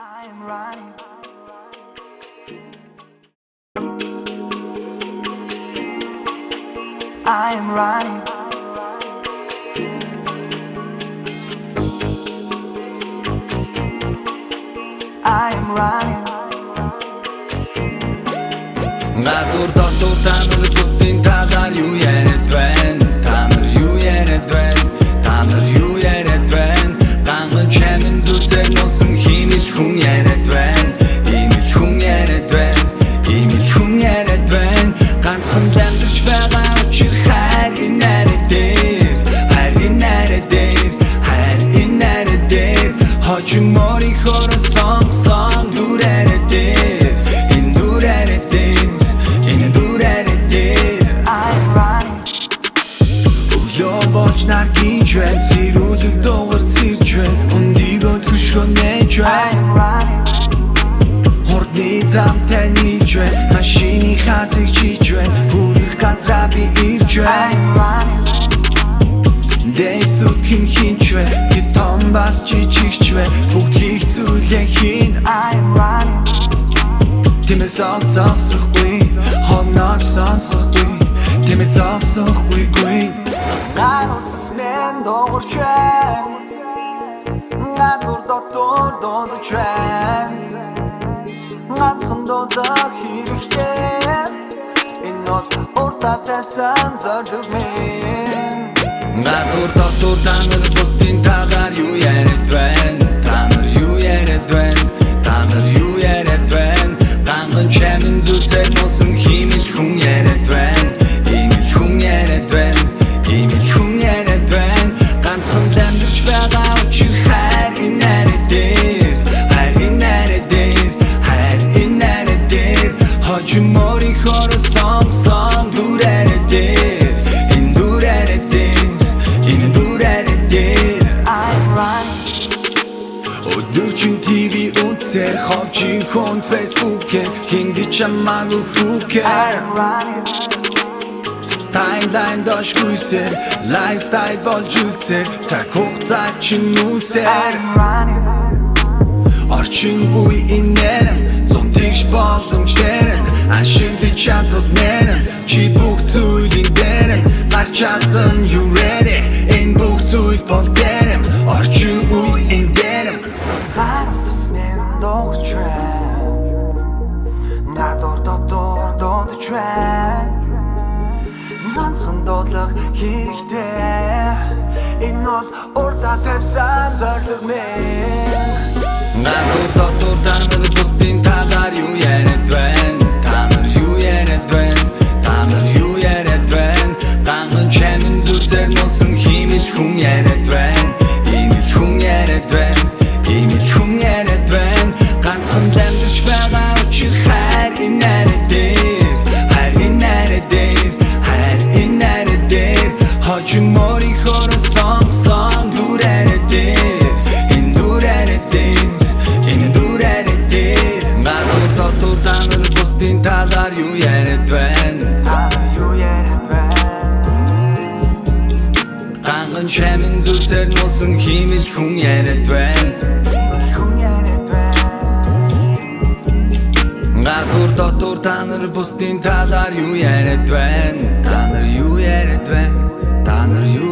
I am running. I am running. I am running. Гадуур дотор та нар бусдын талаар юу яриад байна? Та нар юу яриад байна? Та нар юу яриад байна? Ганган чамин зүсэр носон химэл хүн яриад байна. Имэл хүн яриад байна. Имэл хүн яриад байна. Ганцхан амьдарч байгаа учир хайр энэ найраа дээр. Хайр энэ найраа дээр. Хайр энэ найраа дээр. Хожим морин хорон сон дүрээрээ дээр. Энэ дүрээрээ дээр. Болж нар гэж байна. Сэрүүлэг дуугар цэрж байна. Өндийгөд хөшгөө нээж байна. Хурдны замтай нийлж байна. Машины хазыг чийж байна. Хүрэх газраа би ирж байна. Дэйсүүд хинч байна. Тэд том бас жижигч байна. Бүгд хийх зүйлээ хийн. Тэмээ зогсохгүй. Хомноор сонсохгүй. Тэмээ зогсохгүй. Гадуур мен догорч байна. Гадуур дотор додож байна. Ганцхан додох хэрэгтэй. Энэ нот уртаа тасан зориг минь. Гадуур дотор та нар бусдын талаар юу яриад байна? Та нар юу яриад байна? Та нар юу яриад байна? Ганган чамин зүсэр носон химэл хүн яриад байна. Имэл хүн яриад байна. Имэл хүн яриад байна. Ганцхан амьдарч байгаа учир хайр энэ найраа дээр. Хайр энэ найраа дээр. Хайр энэ найраа дээр. Хожим морин хорон сон дүрээрээ дээр. Энэ дүрээрээ дээр. Энэ дүрээрээ дээр. I'm running. Өдөржин ТV үзэр ховжин хон Facebook-ээр hindi чамаагүй хүүхээ. I'm running. Таймлайн дош гүйсээр лайфстайл болж үлцээр цаг хугацаа чинь нүсээр. I'm running. Орчин үе инээрэн зун тэгш боломж дээрэн ашиглаж чадвал нэрэн чи бүх зүйлийн дээрэн гарч чадсан you ready энэ бүх зүйл бол дээрэн орчин үе энэ дээрэн. Гадуур мен догорч байна. Гадуур дотор додож байна. Ганцхан додлох хэрэгтэй. Энэ нот уртаа тавьсан зориг минь. Гадуур дотор та нар бусдын талаар юу яриад байна? Та нар юу яриад байна? Та нар юу яриад байна? Ганган чамин зүсэр носон химэл хүн яриад байна. Имэл хүн яриад байна. Имэл хүн яриад байна. Ганцхан амьдарч байгаа учир хайр энэ найраа дээр. Хайр энэ найраа дээр. Хайр энэ найраа дээр. Хожим морин хорон сон дүрээрээ дээр. Энэ дүрээрээ дээр. Энэ дүрээрээ дээр. Гадуур дотор та нар бусдын талаар юу яриад байна? Та нар юу яриад байна? Ганган чамин зүсэр носон химэл хүн яриад байна. Хүн яриад байна. Гадуур дотор та нар бусдын талаар юу яриад байна? Та нар юу яриад байна? Та нар юу